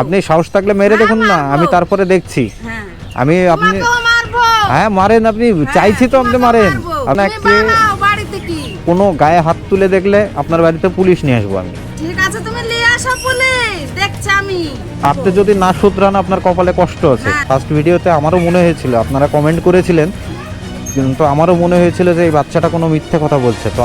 আপনি সাহস থাকলে মেরে দেখুন না, আমি তারপরে দেখছি। আমি আপনি হ্যাঁ মারেন, আপনি চাইছি তো আপনি মারেন। আপনাকে কোনো গায়ে হাত তুলে দেখলে আপনার বাড়িতে পুলিশ নিয়ে আসবো আমি। ঠিক আছে, তুমি নিয়ে আসো পুলিশ, দেখছি আমি। আপনি যদি না শুধরান আপনার কপালে কষ্ট আছে। ফার্স্ট ভিডিওতে আমারও মনে হয়েছিল, আপনারা কমেন্ট করেছিলেন, কিন্তু আমারও মনে হয়েছিল যে এই বাচ্চাটা কোনো মিথ্যে কথা বলছে। তো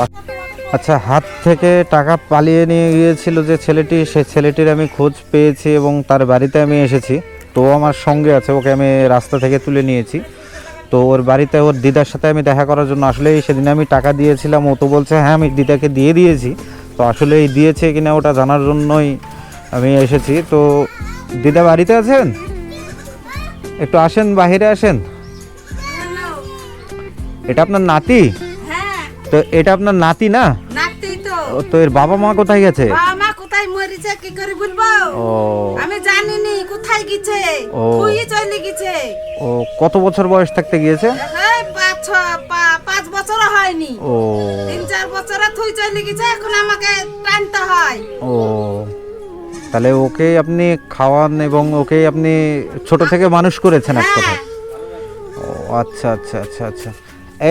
আচ্ছা, হাত থেকে টাকা পালিয়ে নিয়ে গিয়েছিল যে ছেলেটি, সেই ছেলেটির আমি খোঁজ পেয়েছি এবং তার বাড়িতে আমি এসেছি। তো আমার সঙ্গে আছে, ওকে আমি রাস্তা থেকে তুলে নিয়েছি। তো ওর বাড়িতে ওর দিদার সাথে আমি দেখা করার জন্য, আসলে সেদিন আমি টাকা দিয়েছিলাম, ও তো বলছে হ্যাঁ আমি দিদাকে দিয়ে দিয়েছি। তো আসলে এই দিয়েছে কিনা ওটা জানার জন্যই আমি এসেছি। তো দিদা বাড়িতে আছেন? একটু আসেন, বাইরে আসেন। এটা আপনার নাতি? তো এটা আপনার নাতি না? নাতি তো। তো এর বাবা মা কোথায় গেছে? বাবা মা কোথায় মরেছে কি করে বলবো? ও আমি জানিনি কোথায় গেছে, তুই চলে গেছে। ও কত বছর বয়স থাকতে গিয়েছে? এই 5 বছর হয়নি। ও 3-4 বছর তুই চলে গেছে, এখন আমাকে টানতে হয়। ও তাহলে ওকে আপনি খাওয়ান এবং ওকে আপনি ছোট থেকে মানুষ করেছেন এক কথা। ও আচ্ছা আচ্ছা আচ্ছা আচ্ছা।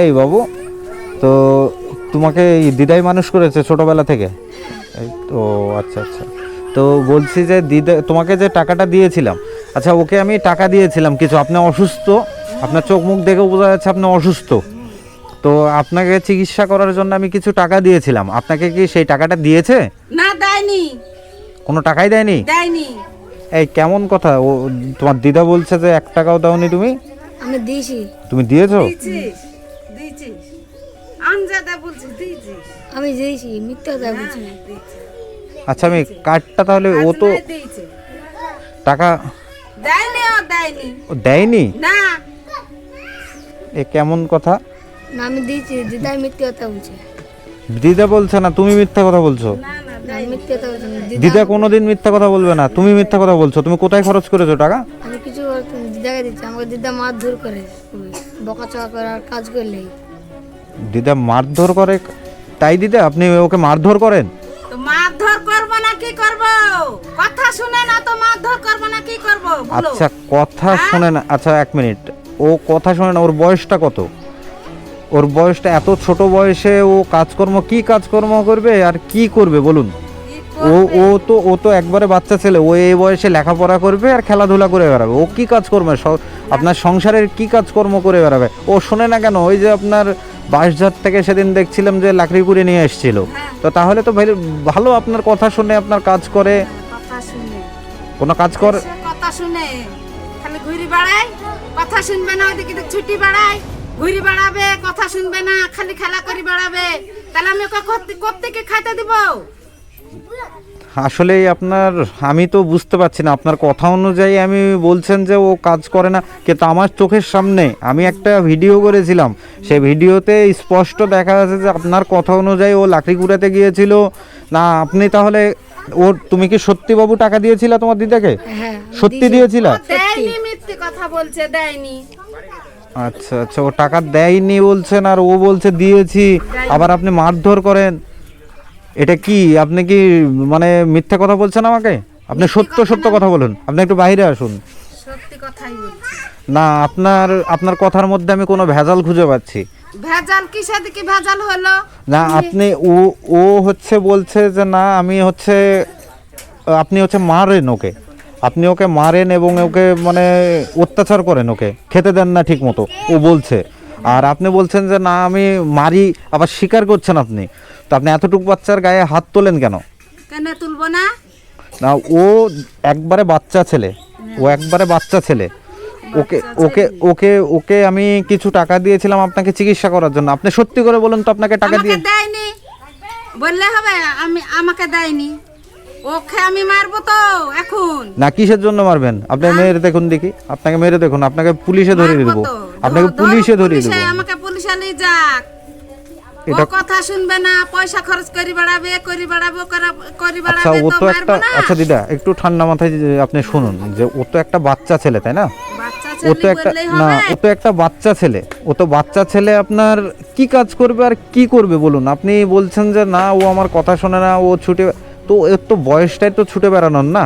এই বাবু, তো তোমাকে এই দিদাই মানুষ করেছে ছোটবেলা থেকে? এই তো আচ্ছা আচ্ছা। তো বলছি যে দিদা তোমাকে যে টাকাটা দিয়েছিলাম, আচ্ছা ওকে আমি টাকা দিয়েছিলাম কিছু, আপনি অসুস্থ, আপনার চোখ মুখ দেখে বোঝা যাচ্ছে আপনি অসুস্থ। তো আপনাকে চিকিৎসা করার জন্য আমি কিছু টাকা দিয়েছিলাম, আপনাকে কি সেই টাকাটা দিয়েছে? না, দেয়নি। কোনো টাকাই দেয়নি? দেয়নি। এই কেমন কথা? ও তোমার দিদা বলছে যে 1 টাকাও দাওনি তুমি? আমি দিয়েছি। তুমি দিয়েছো? দিয়েছিস। আমজাদা বলছিস দিয়েছিস? আমি দিয়েছি, মিথ্যা কথা বলছি। আচ্ছা আমি কার্ডটা তাহলে, ও তো দিয়েছে। টাকা দেয়নি, ও দেয়নি। ও দেয়নি? না। এ কেমন কথা? না আমি দিয়েছি, দিদাই মিথ্যা কথা বলছে। দিদা বলছে না, তুমি মিথ্যা কথা বলছো। না না, আমি মিথ্যা কথা বলছি না। দিদা কোনোদিন মিথ্যা কথা বলবে না, তুমি মিথ্যা কথা বলছো। তুমি কোথায় খরচ করেছো টাকা? আমি কিছু দিদাকে দিচ্ছি, আমাকে দিদা মারধর করে, বকাচকা করে আর কাজ করলেই। দিদা মারধর করে? তাই দিদা আপনি ওকে মারধর করেন? তো মারধর করব না কি করব? কথা শুনে না তো মারধর করব না কি করব? বলো। আচ্ছা কথা শুনে না, আচ্ছা 1 মিনিট, ও কথা শুনে না, ওর বয়সটা কত? ওর বয়সটা এত ছোট বয়সে ও কাজকর্ম, কি কাজকর্ম করবে আর কি করবে বলুন? ও তো একবারে বাচ্চা ছেলে, ও এই বয়সে লেখাপড়া করবে আর খেলাধুলা করে বেড়াবে। ও কি কাজ করবে? আপনার সংসারের কি কাজকর্ম করে বেড়াবে? ও শোনে না কেন? ওই যে আপনার বাঁশঝাড় থেকে সেদিন দেখছিলাম যে লাকড়ি কুড়ে নিয়ে এসেছিল। তো তাহলে তো ভালো, আপনার কথা শুনে আপনার কাজ করে। কথা শুনে কোনো কাজ করে? কথা শুনে খালি ঘুরি বেড়ায়, কথা শুনবে না। ওইদিকে ছুটি বেড়ায়, ঘুরি বেড়াবে, কথা শুনবে না, খালি খেলা করে বেড়াবে। তাহলে আমি ওকে করতে কি খাইতে দিব? আসলে আপনার, আমি তো বুঝতে পারছি না, আপনার কথা অনুযায়ী আমি বলছেন যে ও কাজ করে না, কিন্তু আমার চোখের সামনে আমি একটা ভিডিও করেছিলাম, সেই ভিডিওতে স্পষ্ট দেখা যাচ্ছে যে আপনার কথা অনুযায়ী ও লাকড়ি কুড়াতে গিয়েছিল না। আপনি তাহলে তুমি কি সত্যি বাবু টাকা দিয়েছিলা তোমার দিদাকে? হ্যাঁ সত্যি দিয়েছিলা? দেয়নি, মিথ্যে কথা বলছে, দেয়নি। আচ্ছা আচ্ছা, ও টাকা দেয়নি বলছেন আর ও বলছে দিয়েছি, আবার আপনি মারধর করেন। এটা কি, আপনি কি মানে মিথ্যা কথা বলছেন আমাকে? আপনি সত্য সত্য কথা বলুন। আপনি একটু বাইরে আসুন। সত্যি কথাই বলছি। না, আপনার কথার মধ্যে আমি কোনো ভেজাল খুঁজে পাচ্ছি। ভেজাল কিসের দিকে ভেজাল হলো? না আপনি ও হচ্ছে বলছে যে না আমি হচ্ছে, আপনি হচ্ছে মারেন ওকে, আপনি ওকে মারেন এবং ওকে মানে অত্যাচার করেন, ওকে খেতে দেন না ঠিক মতো ও বলছে। আর আপনি বলছেন যে না আমি মারি, আবার স্বীকার করছেন আপনি। তো আপনি এতটুকু বাচ্চার গায়ে হাত তোলেন কেন? কেন তুলবো না? না ও একবারে বাচ্চা ছেলে, ও একবারে বাচ্চা ছেলে। ওকে ওকে ওকে ওকে আমি কিছু টাকা দিয়েছিলাম আপনাকে চিকিৎসা করার জন্য। আপনি সত্যি করে বলুন তো, আপনাকে টাকা দিয়ে? আমাকে দেয়নি বললে হবে? আমাকে দেয়নি, ওকে আমি মারবো তো এখন। না কিসের জন্য মারবেন? আপনি মেরে দেখুন দেখি, আপনাকে মেরে দেখুন, আপনাকে পুলিশে ধরিয়ে দেবো, আপনাকে পুলিশে ধরিয়ে দেবো। আমাকে পুলিশে নিয়ে যাক। ও কথা শুনবে না, পয়সা খরচ করি বেড়াবে, আচ্ছা ও তো একটা, আচ্ছা দিদা একটু ঠান্ডা মাথায় আপনি শুনুন, যে ও তো একটা বাচ্চা ছেলে তাই না? ও তো একটা, না ও তো একটা বাচ্চা ছেলে, ও তো বাচ্চা ছেলে, আপনার কি কাজ করবে আর কি করবে বলুন? আপনি বলছেন যে না ও আমার কথা শোনে না, ও ছুটে, তো এর তো বয়সটাই তো ছুটে বেড়ানোর না।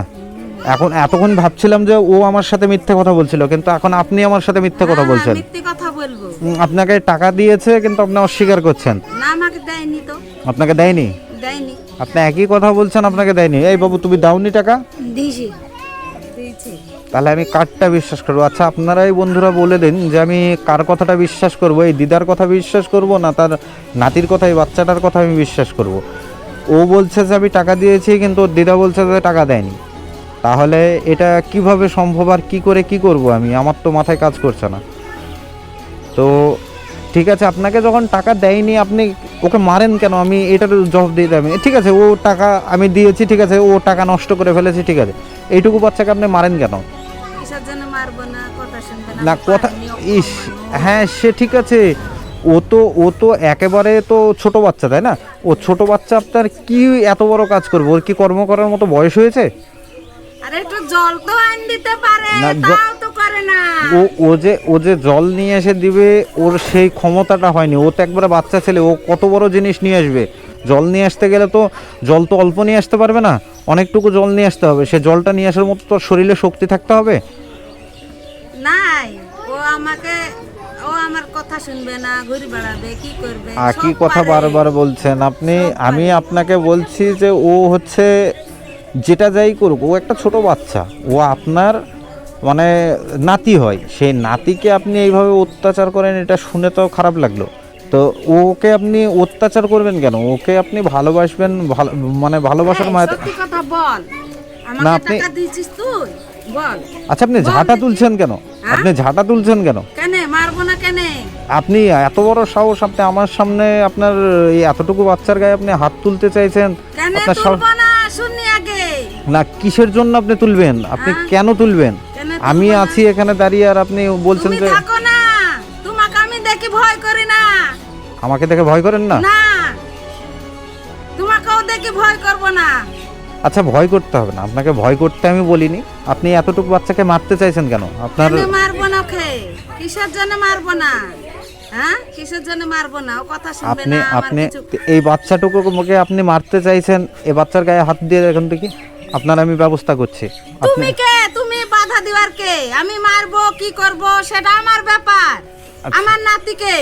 এখন এতক্ষণ ভাবছিলাম যে ও আমার সাথে মিথ্যে কথা বলছিল, কিন্তু এখন আপনি আমার সাথে মিথ্যে কথা হ্যাঁ, বলছেন। মিথ্যে কথা বলবো আপনাকে টাকা দিয়েছে কিন্তু আপনি অস্বীকার করছেন। না, আমাকে দেয়নি তো, আপনাকে দেয়নি? দেয়নি। আপনি একই কথা বলছেন আপনাকে দেয়নি। এই বাবু, তুমি দাওনি টাকা? দিয়েছি। দিয়েছি। তাহলে আমি কারটা বিশ্বাস করবো? আচ্ছা, আপনারাই বন্ধুরা বলে দিন যে আমি কার কথাটা বিশ্বাস করব, এই দিদার কথা বিশ্বাস করব না তার নাতির কথা, এই বাচ্চাটার কথা আমি বিশ্বাস করব? ও বলছে যে আমি টাকা দিয়েছি, কিন্তু ওর দিদা বলছে যে টাকা দেয়নি। তাহলে এটা কিভাবে সম্ভব, আর কি করে কি করব আমি? আমার তো মাথায় কাজ করছে না। তো ঠিক আছে, আপনাকে যখন টাকা দেয়নি আপনি ওকে মারেন কেন? আমি এটার জবাব দিয়ে দেবেন। ঠিক আছে, ও টাকা আমি দিয়েছি, ঠিক আছে, ও টাকা নষ্ট করে ফেলেছি, ঠিক আছে, এইটুকু বাচ্চাকে আপনি মারেন কেন? কিসের জন্য মারবো না? কথা শুনবে না কথা, ইস, হ্যাঁ সে ঠিক আছে, ও তো একেবারে তো ছোট বাচ্চা, তাই না? ও ছোট বাচ্চা, আপনার কি এত বড় কাজ করবো? ওর কি কর্ম করার মতো বয়স হয়েছে? আরে একটু জল তো আন দিতে পারে, না, তাও তো করে না। ও যে জল নিয়ে এসে দিবে, ওর সেই ক্ষমতাটা হয়নি। ও তো একবারে বাচ্চা ছেলে, ও কত বড় জিনিস নিয়ে আসবে? জল নিয়ে আসতে গেলে তো জল তো অল্প নিয়ে আসতে পারবে না, অনেকটুকু জল নিয়ে আসতে হবে। সে জলটা নিয়ে আসার মতো তো শরীরে শক্তি থাকতে হবে। নাই, ও আমার কথা শুনবে না, ঘুরে বেড়াবে, কি করবে? একই সব কথা পারে। বারবার বলছেন আপনি। সব পারে। আমি আপনাকে বলছি যে ও হচ্ছে যেটা যাই করুক, ও একটা ছোট বাচ্চা, ও আপনার মানে নাতি হয়। সেই নাতিকে আপনি এইভাবে অত্যাচার করেন, এটা শুনে তো খারাপ লাগলো। তো ওকে আপনি অত্যাচার করবেন কেন? ওকে আপনি ভালোবাসবেন, মানে ভালোবাসার এই, মায়ের। সত্যি কথা বল, না, আমাকে আপনি- টাকা দিয়েছিস তুই? বল। আচ্ছা, আপনি বল ঝাঁটা দেখি। তুলছেন কেন? হ্যাঁ? আপনি ঝাঁটা তুলছেন কেন? কেনে মারবো না? কেনে? আপনি এত বড় সাহস, আপনি আমার সামনে আপনার এই এতটুকু বাচ্চার গায়ে আপনি হাত তুলতে চাইছেন? কেনে আপনার সাহস তুলবো না? শুনি আগে। না, কিসের জন্য আপনি তুলবেন? আপনি হ্যাঁ? কেন তুলবেন? কেনে আমি তুলবো না? আছি এখানে দাঁড়িয়ে, আর আপনি বলছেন তুমি যে থাকো না, তোমাকে আমি দেখি ভয় করি না। আমাকে দেখে ভয় করেন না? না, তোমাকেও দেখি ভয় করব না। আচ্ছা, ভয় করতে হবে না, আপনাকে ভয় করতে আমি বলিনি। আপনি এতটুকু বাচ্চাকে মারতে চাইছেন কেন? আপনার কেনে মারবো না ওকে? কিসের জন্য মারবো না? হ্যাঁ, কিসের জন্য মারবো না? ও কথা শুনবে আপনি না, আমার আপনি কিছু। এই বাচ্চাটুকুকে আপনি মারতে চাইছেন, এই বাচ্চার গায়ে হাত দিয়ে দেখুন দেখি, আপনার আমি ব্যবস্থা করছি। আপনি তুমি কে? তুমি বাধা দিবার কে? আমি মারবো কি করব সেটা আমার ব্যাপার। আচ্ছা। আমার নাতিকে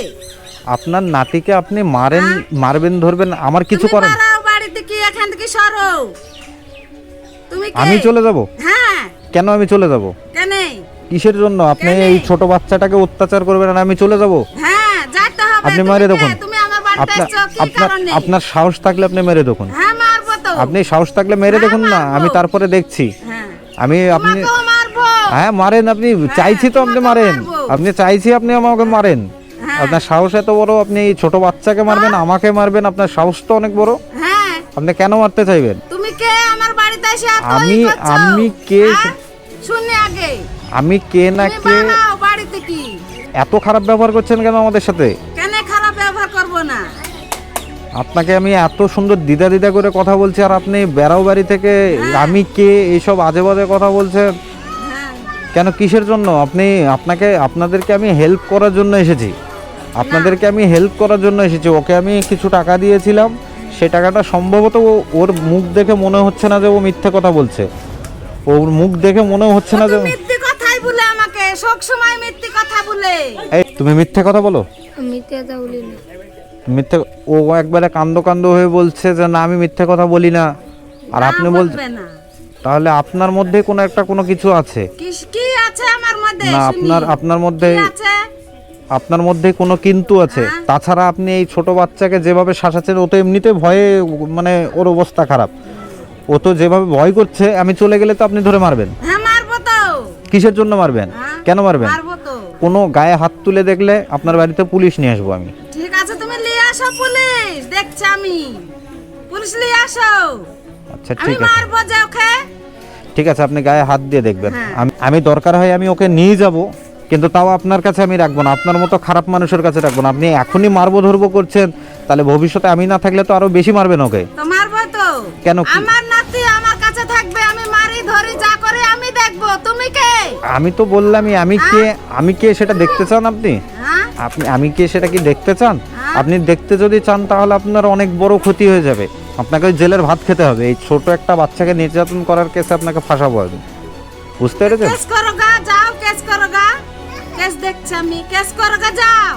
আপনার নাতিকে আপনি মারেন, হ্যাঁ? মারবেন, ধরবেন, আমার কিছু তুমি করেন? পালাও বাড়ি থেকে, এখান থেকে সরো। তুমি কে? আমি চলে যাব? হ্যাঁ, কেন আমি চলে যাব? কেনে? কিসের জন্য? আপনি কেন? এই ছোট বাচ্চাটাকে অত্যাচার করবেন আর আমি চলে যাব? হ্যাঁ, যাইতে হবে। আপনি তুমি মেরে কে? দেখুন। তুমি আমার বাড়িতে আপনার এসেছো কি আপনার কারণে? আপনার সাহস থাকলে আপনি মেরে দেখুন। হ্যাঁ, মারবো তো। আপনি সাহস থাকলে মেরে হ্যাঁ, দেখুন না, মারবো। আমি তারপরে দেখছি। হ্যাঁ, আমি আপনি তোমাকেও মারবো। হ্যাঁ মারেন, আপনি চাইছি তো আপনি তোমাকেও মারেন, মারবো। আপনি চাইছি আপনি আমাকে মারেন। হ্যাঁ। আপনার সাহস এত বড়, আপনি এই ছোট বাচ্চাকে মারবেন, আমাকে মারবেন, আপনার সাহস তো অনেক বড়। হ্যাঁ, আপনি কেন মারতে চাইবেন? তুমি কে? আমার বাড়িতে এসে এত আমি- ই করছো? আমি কে? হ্যাঁ? শুনি আগে। আমি কে না তুমি কে? বানাও বাড়িতে কি? এত খারাপ ব্যবহার করছেন কেন আমাদের সাথে? কেন খারাপ ব্যবহার করব না? আপনাকে আমি এত সুন্দর দিদা দিদা করে কথা বলছি, আর আপনি বেড়াও বাড়ি থেকে হ্যাঁ। আমি কে এইসব আজে বাজে কথা বলছেন হ্যাঁ, কেন? কিসের জন্য? আপনাদেরকে আমি হেল্প করার জন্য এসেছি। আপনাদেরকে আমি হেল্প করার জন্য এসেছি। ওকে আমি কিছু টাকা দিয়েছিলাম, সেই টাকাটা সম্ভবত ওর মুখ দেখে মনে হচ্ছে না যে ও মিথ্যে কথা বলছে। ওর মুখ দেখে মনে হচ্ছে না যে তুমি মিথ্যে কথাই বলে আমাকে, সব সময় মিথ্যে কথা বলে। এই তুমি মিথ্যে কথা বলো? আমি মিথ্যে কথা বলি না। মিথ্যে? ও একবারে কান্দ কান্দ হয়ে বলছে যে না, আমি মিথ্যে কথা বলি না। আর না, আপনি বলবে না। তাহলে আপনার মধ্যে কোনো কিছু আছে কি আছে আমার মধ্যে? না? শুনি। আপনার মধ্যে কি আছে? আপনার মধ্যে কোনো কিন্তু আছে। হ্যাঁ। তাছাড়া আপনি এই ছোট বাচ্চাকে যেভাবে শাসাচ্ছেন, ও তো এমনিতে ভয়ে মানে ওর অবস্থা খারাপ। ও তো যেভাবে ভয় করছে, আমি চলে গেলে তো আপনি ধরে মারবেন। হ্যাঁ, মারবো তো। কিসের জন্য মারবেন? হ্যাঁ, কেন মারবেন? মারবো তো। কোনো গায়ে হাত তুলে দেখলে আপনার বাড়িতে পুলিশ নিয়ে আসবো আমি। ঠিক আছে, তুমি নিয়ে আসো পুলিশ, দেখছি আমি। পুলিশ নিয়ে আসো। আচ্ছা আমি ঠিক আছে, মারবো যে ওকে। ঠিক আছে, আপনি গায়ে হাত দিয়ে দেখবেন। হ্যাঁ। আমি দরকার হয় আমি ওকে নিয়ে যাব, কিন্তু তাও আপনার কাছে আমি রাখবো না, আপনার মতো খারাপ মানুষের কাছে রাখবো না। আপনি এখনই মারবো ধরবো করছেন, তাহলে ভবিষ্যতে আমি না থাকলে তো আরো বেশি মারবেন ওকে। তো মারবো তো। কেন কি? আমার নাতি আমার কাছে থাকবে, আমি মারি ধরি যা করে আমি দেখবো। তুমি কে? আমি তো বললামই আমি কে সেটা দেখতে চান আপনি? হ্যাঁ, আমি কে সেটা কি দেখতে চান? হ্যাঁ। আপনি দেখতে যদি চান তাহলে আপনার অনেক বড় ক্ষতি হয়ে যাবে। আপনাকে ওই জেলের ভাত খেতে হবে। এই ছোট একটা বাচ্চাকে নির্যাতন করার কেসে আপনাকে ফাঁসাবো আমি, বুঝতে পেরেছেন? কেস করো গা, যাও কেস করো গা, কেস দেখছি আমি, কেস করো গা, যাও।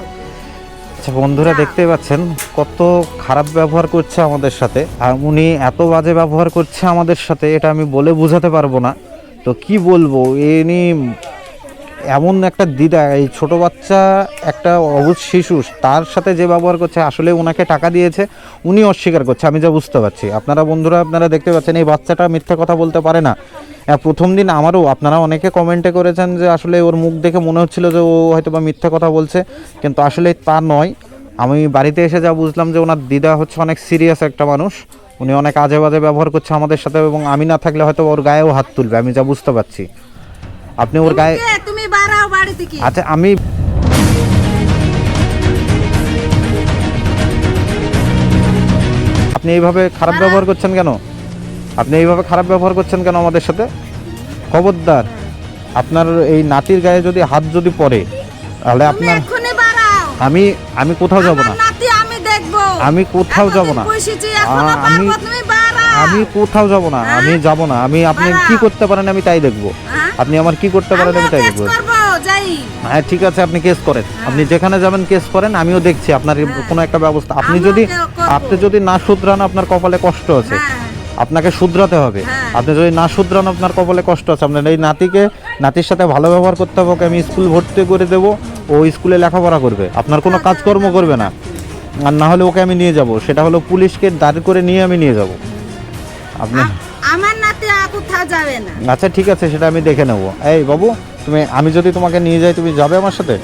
আচ্ছা বন্ধুরা, দেখতেই পাচ্ছেন কত খারাপ ব্যবহার করছে আমাদের সাথে, আর উনি এত বাজে ব্যবহার করছে আমাদের সাথে, এটা আমি বলে বোঝাতে পারবো না। তো কি বলবো, ইনি এমন একটা দিদা, এই ছোট বাচ্চা একটা অবুঝ শিশু, তার সাথে যে ব্যবহার করছে, আসলে ওনাকে টাকা দিয়েছে, উনি অস্বীকার করছে, আমি যা বুঝতে পারছি। আপনারা বন্ধুরা আপনারা দেখতে পাচ্ছেন এই বাচ্চাটা মিথ্যে কথা বলতে পারে না। প্রথম দিন আমারও আপনারা অনেকে কমেন্টে করেছেন যে আসলে ওর মুখ দেখে মনে হচ্ছিল যে ও হয়তো বা মিথ্যে কথা বলছে, কিন্তু আসলে তা নয়। আমি বাড়িতে এসে যা বুঝলাম যে ওনার দিদা হচ্ছে অনেক সিরিয়াস একটা মানুষ, উনি অনেক আজে বাজে ব্যবহার করছে আমাদের সাথে, এবং আমি না থাকলে হয়তো ওর গায়েও হাত তুলবে, আমি যা বুঝতে পারছি। আপনি ওর গায়ে, তুমি বাড়াও বাড়ি থেকে। আচ্ছা আমি আপনি এইভাবে খারাপ ব্যবহার করছেন কেন? আপনি এইভাবে খারাপ ব্যবহার করছেন কেন আমাদের সাথে? খবরদার, আপনার এই নাতির গায়ে যদি হাত যদি পড়ে, তাহলে তুমি আপনার, এক্ষুনি বাড়াও। আমি কোথাও যাব না, আমার নাতি আমি দেখবো। আমি কোথাও যাব না, বসেছি, এখনো আমি পারবো, তুমি বাড়াও। আমি কোথাও যাব না, আমি যাব না। আমি আপনি কি করতে পারেন আমি তাই দেখব, হ্যাঁ? আপনি আমার কি করতে পারেন আমি তাই কেস দেখব। করবো, যাই। হ্যাঁ ঠিক আছে, আপনি কেস করেন, আপনি যেখানে যাবেন কেস করেন, আমিও দেখছি আপনার কোনো একটা ব্যবস্থা। আপনি আমিও যদি করবো। আপনি যদি না শুধরান, আপনার কপালে কষ্ট আছে, হ্যাঁ। আপনাকে শুধরাতে হবে। হ্যাঁ। আপনি যদি না শুধরান, আপনার কপালে কষ্ট আছে। আপনার এই নাতির সাথে ভালো ব্যবহার করতে হবে, ওকে আমি স্কুল ভর্তি করে দেবো, ও স্কুলে লেখাপড়া করবে, আপনার কোনো কাজকর্ম করবে না। আর না হলে ওকে আমি নিয়ে যাব, সেটা হলো পুলিশকে দাঁড় করে নিয়ে আমি নিয়ে যাব। আপনি আমার নাতি আর কোথাও যাবে না। আচ্ছা ঠিক আছে, সেটা আমি দেখে নেব। এই বাবু, আমি যদি তোমাকে নিয়ে যাই, তুমি যাবে আমার সাথে?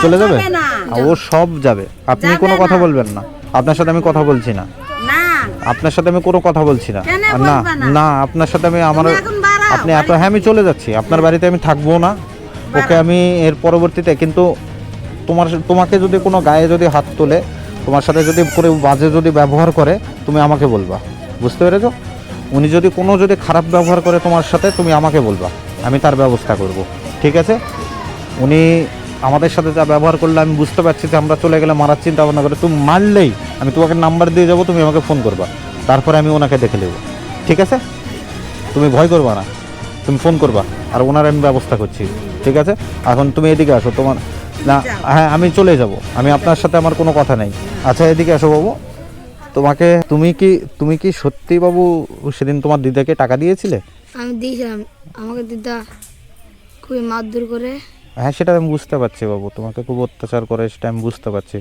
চলে যাবে? না, ও সব যাবে, আপনি যাবে কোনো কথা না। বলবেন না। আপনার সাথে আমি কথা বলছি না, না, আপনার সাথে আমি কোনো কথা বলছি না। কেন আর বলবা না? না, আপনার সাথে আমি আমার, তুমি এখন বাড়াও, আপনি এত, হ্যাঁ আমি চলে যাচ্ছি, আপনার বাড়িতে আমি থাকবো না। ওকে আমি এর পরবর্তীতে, কিন্তু তোমাকে যদি কোনো গায়ে যদি হাত তোলে, তোমার সাথে যদি করে বাজে যদি ব্যবহার করে, তুমি আমাকে বলবা, বুঝতে পেরেছো? উনি যদি যদি খারাপ ব্যবহার করে তোমার সাথে, তুমি আমাকে বলবা, আমি তার ব্যবস্থা করব, ঠিক আছে? উনি আমাদের সাথে যা ব্যবহার করলে আমি বুঝতে পারছি যে আমরা চলে গেলে মারার চিন্তা ভাবনা করে, তুমি মারলেই আমি তোমাকে নাম্বার দিয়ে যাবো, তুমি আমাকে ফোন করবা, তারপরে আমি ওনাকে দেখে নেবো, ঠিক আছে? তুমি ভয় করবা না, তুমি ফোন করবা, আর ওনার আমি ব্যবস্থা করছি, ঠিক আছে? এখন তুমি এদিকে আসো, তোমার না, হ্যাঁ আমি চলে যাব, আমি আপনার সাথে আমার কোনো কথা নেই। আচ্ছা এদিকে আসো বাবু, তুমি কি সত্যি বাবু সেদিন তোমার দিদাকে টাকা দিয়েছিলে? আমি দিয়েছিলাম, আমাকে দিদা খুবই মারধর করে। হ্যাঁ সেটা আমি বুঝতে পারছি বাবু, তোমাকে খুব অত্যাচার করে, সেটা আমি বুঝতে পারছি।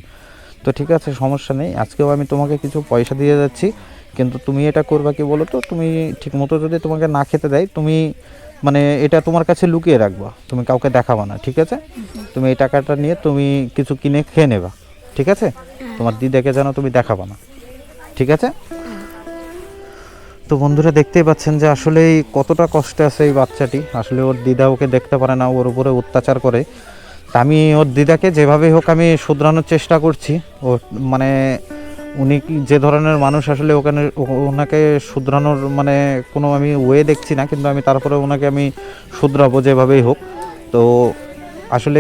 তো ঠিক আছে, সমস্যা নেই, আজকেও আমি তোমাকে কিছু পয়সা দিয়ে যাচ্ছি, কিন্তু তুমি এটা করবা কি বলো তো, তুমি ঠিকমতো যদি তোমাকে না খেতে দেয়, তুমি মানে এটা তোমার কাছে লুকিয়ে রাখবা, তুমি কাউকে দেখাবা না, ঠিক আছে? তুমি এই টাকাটা নিয়ে তুমি কিছু কিনে খেয়ে নেবা, ঠিক আছে? তোমার দিদাকে যেন তুমি দেখাবা না, ঠিক আছে? তো বন্ধুরা দেখতেই পাচ্ছেন যে আসলে কতটা কষ্টে আছে এই বাচ্চাটি। আসলে ওর দিদা ওকে দেখতে পারে না, ওর উপরে অত্যাচার করে। তা আমি ওর দিদাকে যেভাবেই হোক আমি শুধরানোর চেষ্টা করছি। ও মানে উনি যে ধরনের মানুষ, আসলে ওনাকে শুধরানোর মানে কোনো আমি ওয়ে দেখছি না, কিন্তু আমি তারপরে ওনাকে আমি শুধরাবো যেভাবেই হোক। তো আসলে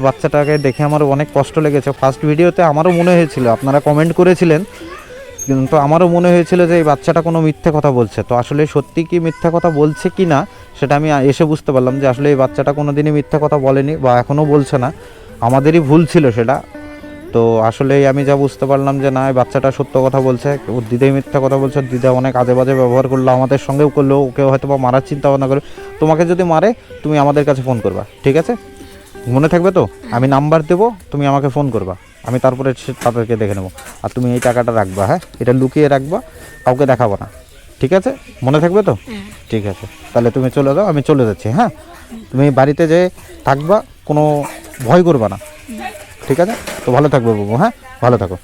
বাচ্চাটাকে দেখে আমার অনেক কষ্ট লেগেছে। ফার্স্ট ভিডিওতে আমারও মনে হয়েছিল, আপনারা কমেন্ট করেছিলেন, কিন্তু আমারও মনে হয়েছিল যে এই বাচ্চাটা কোনো মিথ্যে কথা বলছে। তো আসলে সত্যি কি মিথ্যে কথা বলছে কি না, সেটা আমি এসে বুঝতে পারলাম যে আসলে এই বাচ্চাটা কোনো দিনই মিথ্যে কথা বলেনি, বা এখনও বলছে না, আমাদেরই ভুল ছিল সেটা। তো আসলে আমি যা বুঝতে পারলাম যে না, এই বাচ্চাটা সত্য কথা বলছে, ওর দিদাই মিথ্যা কথা বলছে। দিদা অনেক আজে বাজে ব্যবহার করলো, আমাদের সঙ্গেও করলো, ওকে হয়তো বা মারার চিন্তা ভাবনা করে। তোমাকে যদি মারে, তুমি আমাদের কাছে ফোন করবা, ঠিক আছে? মনে থাকবে তো? আমি নাম্বার দেবো, তুমি আমাকে ফোন করবা, আমি তারপরে তাদেরকে দেখে নেবো। আর তুমি এই টাকাটা রাখবা, হ্যাঁ এটা লুকিয়ে রাখবা, কাউকে দেখাবো না, ঠিক আছে? মনে থাকবে তো? ঠিক আছে, তাহলে তুমি চলে যাও, আমি চলে যাচ্ছি। হ্যাঁ তুমি বাড়িতে যেয়ে থাকবা, কোনো ভয় করবা না, ঠিক আছে? তো ভালো থাকবে বাবু, হ্যাঁ ভালো থাকো।